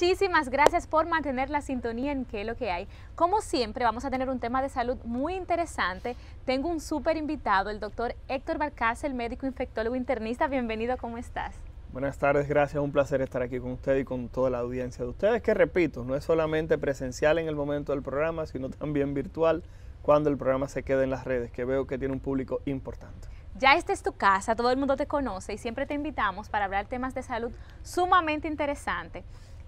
Muchísimas gracias por mantener la sintonía en ¿Qué es lo que hay? Como siempre, vamos a tener un tema de salud muy interesante. Tengo un súper invitado, el doctor Héctor Valcárcel, médico infectólogo internista. Bienvenido, ¿cómo estás? Buenas tardes, gracias. Un placer estar aquí con usted y con toda la audiencia de ustedes, que repito, no es solamente presencial en el momento del programa, sino también virtual cuando el programa se quede en las redes, que veo que tiene un público importante. Ya esta es tu casa, todo el mundo te conoce y siempre te invitamos para hablar temas de salud sumamente interesantes.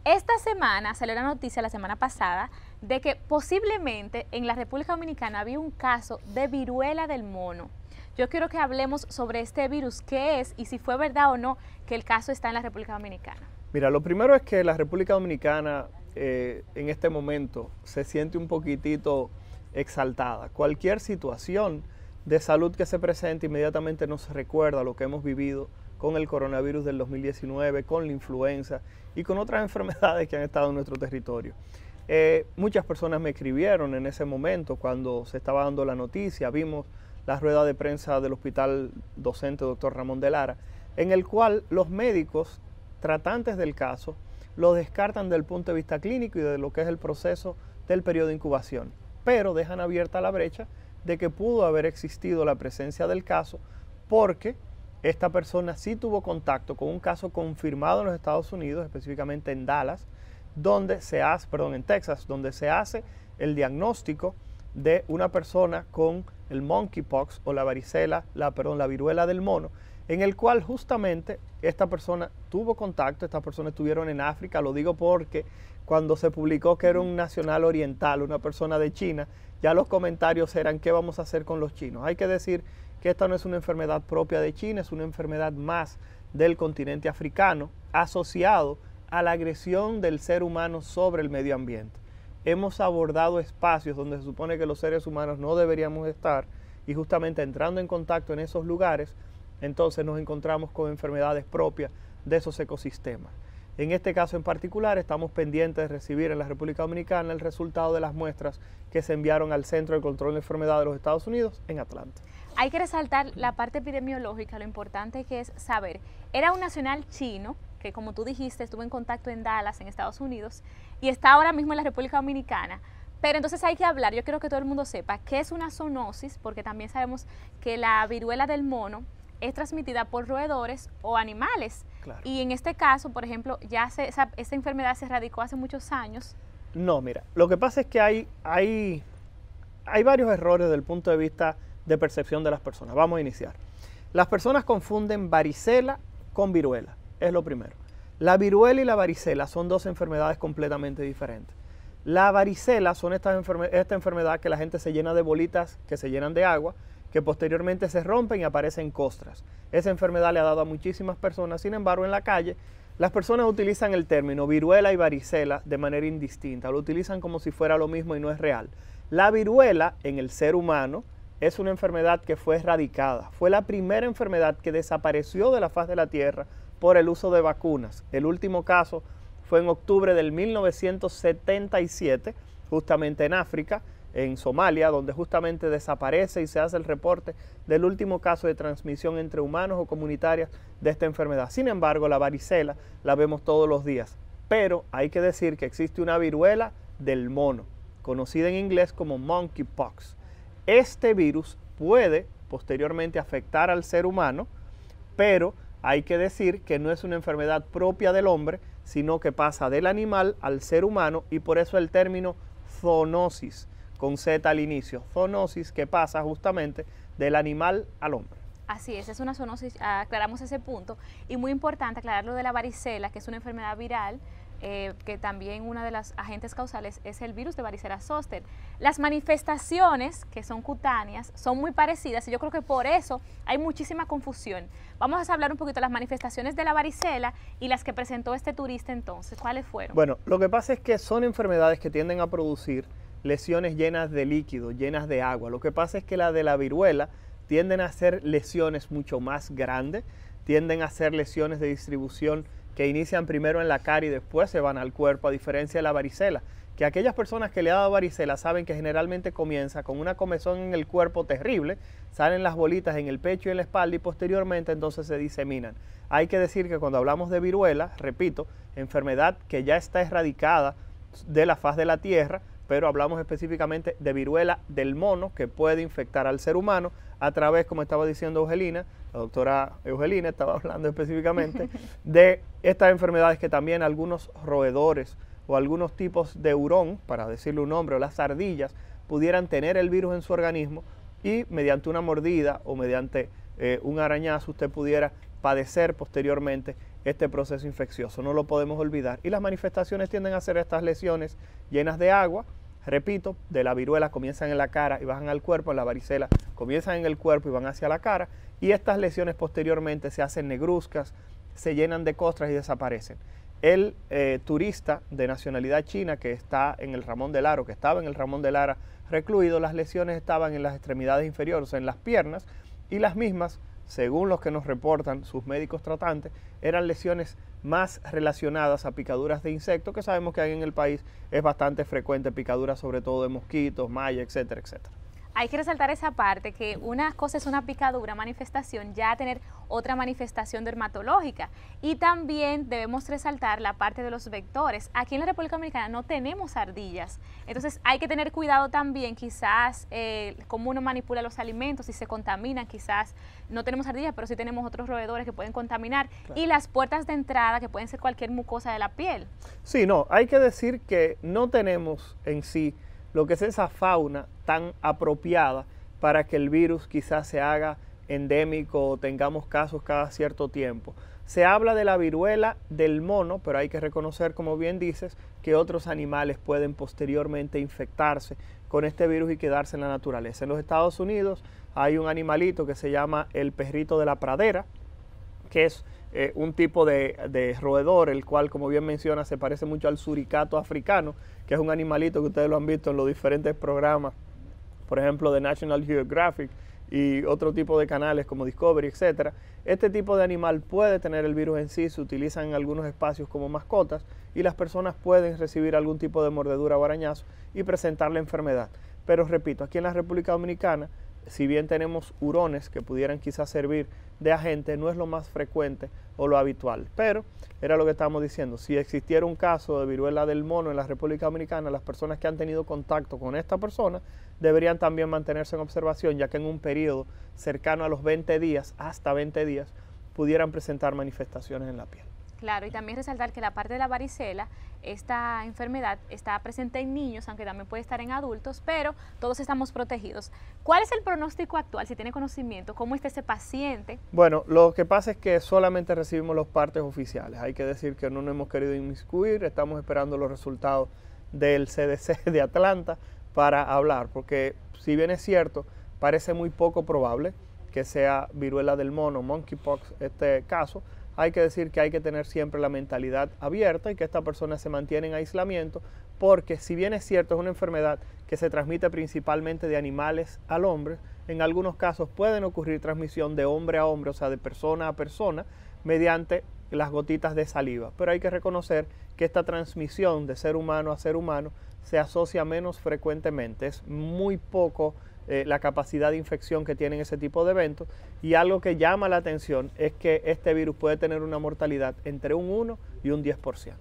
Esta semana salió la noticia, la semana pasada, de que posiblemente en la República Dominicana había un caso de viruela del mono. Yo quiero que hablemos sobre este virus, qué es y si fue verdad o no que el caso está en la República Dominicana. Mira, lo primero es que la República Dominicana en este momento se siente un poquitito exaltada. Cualquier situación de salud que se presente inmediatamente nos recuerda lo que hemos vivido con el coronavirus del 2019, con la influenza y con otras enfermedades que han estado en nuestro territorio. Muchas personas me escribieron en ese momento cuando se estaba dando la noticia, vimos la rueda de prensa del hospital docente Dr. Ramón de Lara, en el cual los médicos tratantes del caso lo descartan desde el punto de vista clínico y de lo que es el proceso del periodo de incubación, pero dejan abierta la brecha de que pudo haber existido la presencia del caso porque esta persona sí tuvo contacto con un caso confirmado en los Estados Unidos, específicamente en Dallas, en Texas, donde se hace el diagnóstico de una persona con el monkeypox o la varicela, la viruela del mono, en el cual justamente esta persona tuvo contacto, estas personas estuvieron en África, lo digo porque cuando se publicó que era un nacional oriental, una persona de China, ya los comentarios eran ¿qué vamos a hacer con los chinos? Hay que decir que esta no es una enfermedad propia de China, es una enfermedad más del continente africano asociado a la agresión del ser humano sobre el medio ambiente. Hemos abordado espacios donde se supone que los seres humanos no deberíamos estar y justamente entrando en contacto en esos lugares, entonces nos encontramos con enfermedades propias de esos ecosistemas. En este caso en particular estamos pendientes de recibir en la República Dominicana el resultado de las muestras que se enviaron al Centro de Control de Enfermedades de los Estados Unidos en Atlanta. Hay que resaltar la parte epidemiológica, lo importante que es saber. Era un nacional chino que, como tú dijiste, estuvo en contacto en Dallas, en Estados Unidos, y está ahora mismo en la República Dominicana. Pero entonces hay que hablar, yo quiero que todo el mundo sepa qué es una zoonosis, porque también sabemos que la viruela del mono es transmitida por roedores o animales. Claro. Y en este caso, por ejemplo, ya esa enfermedad se erradicó hace muchos años. No, mira, lo que pasa es que hay varios errores desde el punto de vista de percepción de las personas. Vamos a iniciar. Las personas confunden varicela con viruela, es lo primero. La viruela y la varicela son dos enfermedades completamente diferentes. La varicela son esta enfermedad que la gente se llena de bolitas que se llenan de agua, que posteriormente se rompen y aparecen costras. Esa enfermedad le ha dado a muchísimas personas, sin embargo en la calle las personas utilizan el término viruela y varicela de manera indistinta, lo utilizan como si fuera lo mismo y no es real. La viruela en el ser humano es una enfermedad que fue erradicada, fue la primera enfermedad que desapareció de la faz de la tierra por el uso de vacunas. El último caso fue en octubre del 1977, justamente en África, en Somalia, donde justamente desaparece y se hace el reporte del último caso de transmisión entre humanos o comunitarias de esta enfermedad. Sin embargo, la varicela la vemos todos los días, pero hay que decir que existe una viruela del mono, conocida en inglés como monkeypox. Este virus puede posteriormente afectar al ser humano, pero hay que decir que no es una enfermedad propia del hombre, sino que pasa del animal al ser humano y por eso el término zoonosis, con Z al inicio, zoonosis que pasa justamente del animal al hombre. Así es una zoonosis, aclaramos ese punto. Y muy importante aclarar lo de la varicela, que es una enfermedad viral, que también una de las agentes causales es el virus de varicela zoster. Las manifestaciones, que son cutáneas, son muy parecidas y yo creo que por eso hay muchísima confusión. Vamos a hablar un poquito de las manifestaciones de la varicela y las que presentó este turista entonces. ¿Cuáles fueron? Bueno, lo que pasa es que son enfermedades que tienden a producir lesiones llenas de líquido, llenas de agua. Lo que pasa es que la de la viruela tienden a ser lesiones mucho más grandes, tienden a ser lesiones de distribución que inician primero en la cara y después se van al cuerpo, a diferencia de la varicela, que aquellas personas que le ha dado varicela saben que generalmente comienza con una comezón en el cuerpo terrible, salen las bolitas en el pecho y en la espalda y posteriormente entonces se diseminan. Hay que decir que cuando hablamos de viruela, repito, enfermedad que ya está erradicada de la faz de la tierra, pero hablamos específicamente de viruela del mono que puede infectar al ser humano a través, como estaba diciendo Eugelina, la doctora Eugelina estaba hablando específicamente de estas enfermedades que también algunos roedores o algunos tipos de hurón, para decirle un nombre, o las ardillas, pudieran tener el virus en su organismo y mediante una mordida o mediante un arañazo usted pudiera padecer posteriormente este proceso infeccioso. No lo podemos olvidar. Y las manifestaciones tienden a ser estas lesiones llenas de agua. Repito, de la viruela comienzan en la cara y bajan al cuerpo, en la varicela comienzan en el cuerpo y van hacia la cara. Y estas lesiones posteriormente se hacen negruzcas, se llenan de costras y desaparecen. El turista de nacionalidad china que está en el Ramón de Lara, que estaba en el Ramón de Lara recluido, las lesiones estaban en las extremidades inferiores, o sea, en las piernas, y las mismas, según los que nos reportan sus médicos tratantes, eran lesiones más relacionadas a picaduras de insectos, que sabemos que ahí en el país es bastante frecuente, picaduras sobre todo de mosquitos, malla, etcétera, etcétera. Hay que resaltar esa parte, que una cosa es una picadura, manifestación, ya tener otra manifestación dermatológica. Y también debemos resaltar la parte de los vectores. Aquí en la República Dominicana no tenemos ardillas, entonces hay que tener cuidado también, quizás cómo uno manipula los alimentos, si se contaminan, quizás no tenemos ardillas, pero sí tenemos otros roedores que pueden contaminar. Claro. Y las puertas de entrada, que pueden ser cualquier mucosa de la piel. Sí, no, hay que decir que no tenemos en sí lo que es esa fauna tan apropiada para que el virus quizás se haga endémico o tengamos casos cada cierto tiempo. Se habla de la viruela del mono, pero hay que reconocer, como bien dices, que otros animales pueden posteriormente infectarse con este virus y quedarse en la naturaleza. En los Estados Unidos hay un animalito que se llama el perrito de la pradera, que es un tipo de roedor, el cual, como bien menciona, se parece mucho al suricato africano, que es un animalito que ustedes lo han visto en los diferentes programas, por ejemplo, de National Geographic y otro tipo de canales como Discovery, etcétera. Este tipo de animal puede tener el virus en sí, se utilizan en algunos espacios como mascotas y las personas pueden recibir algún tipo de mordedura o arañazo y presentar la enfermedad. Pero repito, aquí en la República Dominicana, si bien tenemos hurones que pudieran quizás servir de agente, no es lo más frecuente o lo habitual. Pero era lo que estábamos diciendo, si existiera un caso de viruela del mono en la República Dominicana, las personas que han tenido contacto con esta persona deberían también mantenerse en observación, ya que en un periodo cercano a los 20 días, hasta 20 días, pudieran presentar manifestaciones en la piel. Claro, y también resaltar que la parte de la varicela, esta enfermedad está presente en niños, aunque también puede estar en adultos, pero todos estamos protegidos. ¿Cuál es el pronóstico actual, si tiene conocimiento? ¿Cómo está ese paciente? Bueno, lo que pasa es que solamente recibimos los partes oficiales. Hay que decir que no nos hemos querido inmiscuir, estamos esperando los resultados del CDC de Atlanta para hablar, porque si bien es cierto, parece muy poco probable que sea viruela del mono, monkeypox, este caso. Hay que decir que hay que tener siempre la mentalidad abierta y que esta persona se mantiene en aislamiento, porque si bien es cierto es una enfermedad que se transmite principalmente de animales al hombre, en algunos casos pueden ocurrir transmisión de hombre a hombre, o sea de persona a persona, mediante las gotitas de saliva. Pero hay que reconocer que esta transmisión de ser humano a ser humano se asocia menos frecuentemente, es muy poco la capacidad de infección que tienen ese tipo de eventos, y algo que llama la atención es que este virus puede tener una mortalidad entre un 1 y un 10%.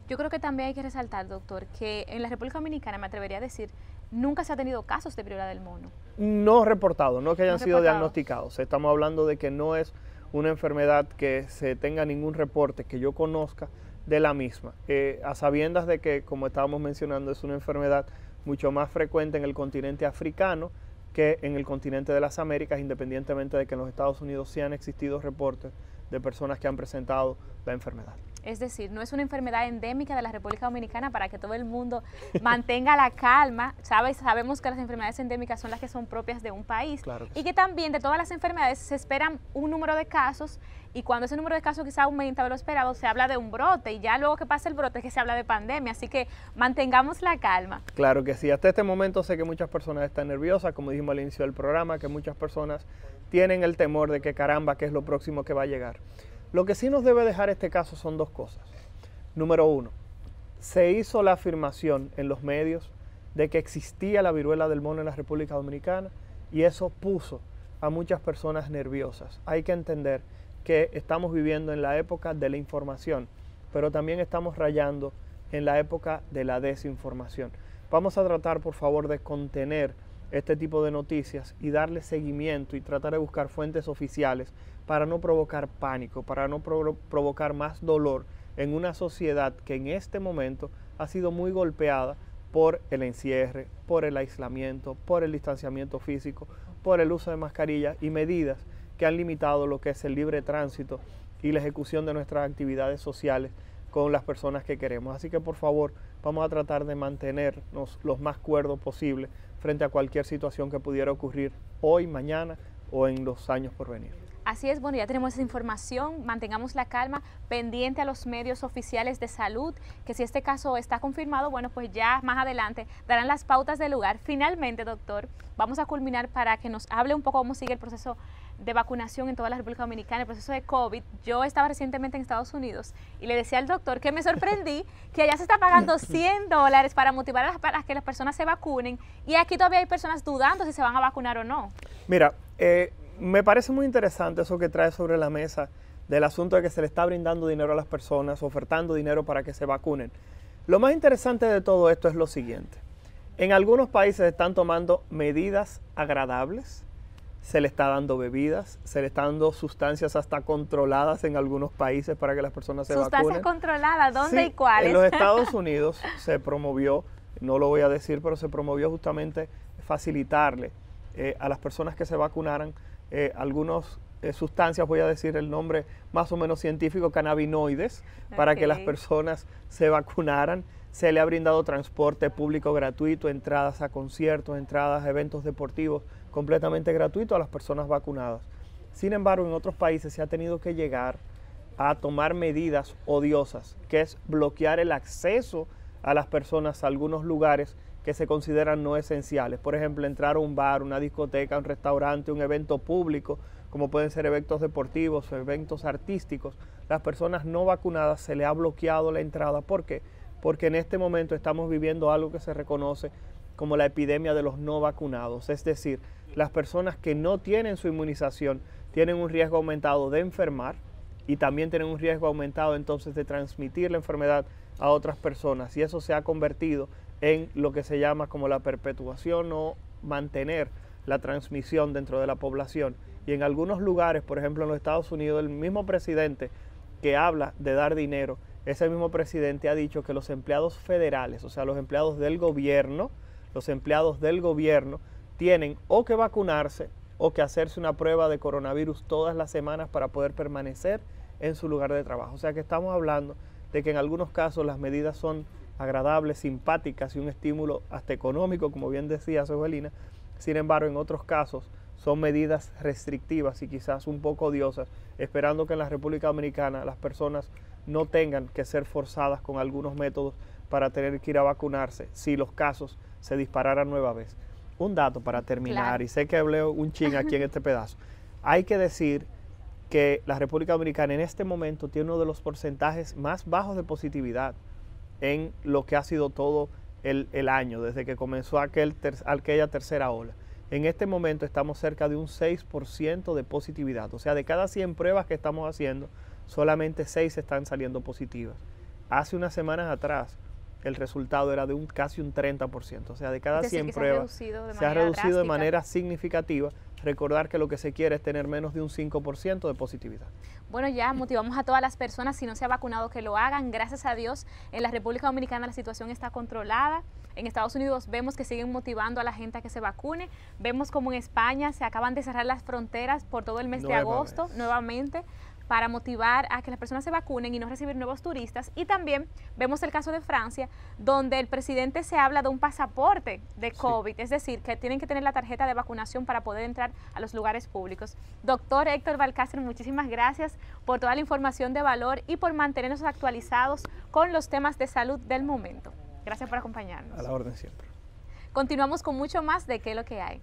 Yo creo que también hay que resaltar, doctor, que en la República Dominicana, me atrevería a decir, nunca se ha tenido casos de viruela del mono. No reportados, no que hayan sido diagnosticados. Estamos hablando de que no es una enfermedad que se tenga ningún reporte que yo conozca de la misma. A sabiendas de que, como estábamos mencionando, es una enfermedad mucho más frecuente en el continente africano que en el continente de las Américas, independientemente de que en los Estados Unidos sí han existido reportes de personas que han presentado la enfermedad. Es decir, no es una enfermedad endémica de la República Dominicana, para que todo el mundo mantenga la calma. Sabemos que las enfermedades endémicas son las que son propias de un país, claro que y que también de todas las enfermedades se esperan un número de casos, y cuando ese número de casos quizá aumenta de lo esperado, se habla de un brote, y ya luego que pasa el brote es que se habla de pandemia, así que mantengamos la calma. Claro que sí, hasta este momento sé que muchas personas están nerviosas, como dijimos al inicio del programa, que muchas personas tienen el temor de que caramba, ¿qué es lo próximo que va a llegar? Lo que sí nos debe dejar este caso son dos cosas. Número uno, se hizo la afirmación en los medios de que existía la viruela del mono en la República Dominicana y eso puso a muchas personas nerviosas. Hay que entender que estamos viviendo en la época de la información, pero también estamos rayando en la época de la desinformación. Vamos a tratar, por favor, de contener este tipo de noticias y darle seguimiento y tratar de buscar fuentes oficiales para no provocar pánico, para no provocar más dolor en una sociedad que en este momento ha sido muy golpeada por el encierre, por el aislamiento, por el distanciamiento físico, por el uso de mascarillas y medidas que han limitado lo que es el libre tránsito y la ejecución de nuestras actividades sociales con las personas que queremos. Así que por favor, vamos a tratar de mantenernos los más cuerdos posible frente a cualquier situación que pudiera ocurrir hoy, mañana o en los años por venir. Así es, bueno, ya tenemos esa información, mantengamos la calma, pendiente a los medios oficiales de salud, que si este caso está confirmado, bueno, pues ya más adelante darán las pautas del lugar. Finalmente, doctor, vamos a culminar para que nos hable un poco cómo sigue el proceso de vacunación en toda la República Dominicana, el proceso de COVID. Yo estaba recientemente en Estados Unidos y le decía al doctor que me sorprendí que allá se está pagando $100 para motivar a que las personas se vacunen y aquí todavía hay personas dudando si se van a vacunar o no. Mira, me parece muy interesante eso que trae sobre la mesa del asunto de que se le está brindando dinero a las personas, ofertando dinero para que se vacunen. Lo más interesante de todo esto es lo siguiente. En algunos países están tomando medidas agradables, se le está dando bebidas, se le están dando sustancias hasta controladas en algunos países para que las personas se vacunen. ¿Sustancias controladas? ¿Dónde sí, y cuáles? En los Estados Unidos se promovió, no lo voy a decir, pero se promovió justamente facilitarle a las personas que se vacunaran algunas sustancias, voy a decir el nombre más o menos científico, cannabinoides, para que las personas se vacunaran. Se le ha brindado transporte público gratuito, entradas a conciertos, entradas a eventos deportivos completamente gratuito a las personas vacunadas. Sin embargo, en otros países se ha tenido que llegar a tomar medidas odiosas, que es bloquear el acceso a las personas a algunos lugares que se consideran no esenciales. Por ejemplo, entrar a un bar, una discoteca, un restaurante, un evento público, como pueden ser eventos deportivos o eventos artísticos. Las personas no vacunadas se le ha bloqueado la entrada. ¿Por qué? Porque en este momento estamos viviendo algo que se reconoce como la epidemia de los no vacunados. Es decir, las personas que no tienen su inmunización tienen un riesgo aumentado de enfermar y también tienen un riesgo aumentado entonces de transmitir la enfermedad a otras personas. Y eso se ha convertido en lo que se llama como la perpetuación o mantener la transmisión dentro de la población. Y en algunos lugares, por ejemplo en los Estados Unidos, el mismo presidente que habla de dar dinero, ese mismo presidente ha dicho que los empleados federales, o sea, los empleados del gobierno, tienen o que vacunarse o que hacerse una prueba de coronavirus todas las semanas para poder permanecer en su lugar de trabajo. O sea que estamos hablando de que en algunos casos las medidas son agradables, simpáticas y un estímulo hasta económico, como bien decía Jovelina. Sin embargo, en otros casos son medidas restrictivas y quizás un poco odiosas, esperando que en la República Dominicana las personas no tengan que ser forzadas con algunos métodos para tener que ir a vacunarse si los casos se dispararan nueva vez. Un dato para terminar, claro. Y sé que hablé un chin aquí en este pedazo. Hay que decir que la República Dominicana en este momento tiene uno de los porcentajes más bajos de positividad en lo que ha sido todo el año, desde que comenzó aquella tercera ola. En este momento estamos cerca de un 6% de positividad, o sea, de cada 100 pruebas que estamos haciendo, solamente 6 están saliendo positivas. Hace unas semanas atrás, el resultado era de casi un 30%, o sea, de cada 100 pruebas se ha reducido de manera significativa. Recordar que lo que se quiere es tener menos de un 5% de positividad. Bueno, ya motivamos a todas las personas, si no se ha vacunado, que lo hagan. Gracias a Dios, en la República Dominicana la situación está controlada. En Estados Unidos vemos que siguen motivando a la gente a que se vacune. Vemos como en España se acaban de cerrar las fronteras por todo el mes de agosto, nuevamente, para motivar a que las personas se vacunen y no recibir nuevos turistas. Y también vemos el caso de Francia, donde el presidente se habla de un pasaporte de COVID, es decir, que tienen que tener la tarjeta de vacunación para poder entrar a los lugares públicos. Doctor Héctor Balcácer, muchísimas gracias por toda la información de valor y por mantenernos actualizados con los temas de salud del momento. Gracias por acompañarnos. A la orden siempre. Continuamos con mucho más de ¿Qué es lo que hay?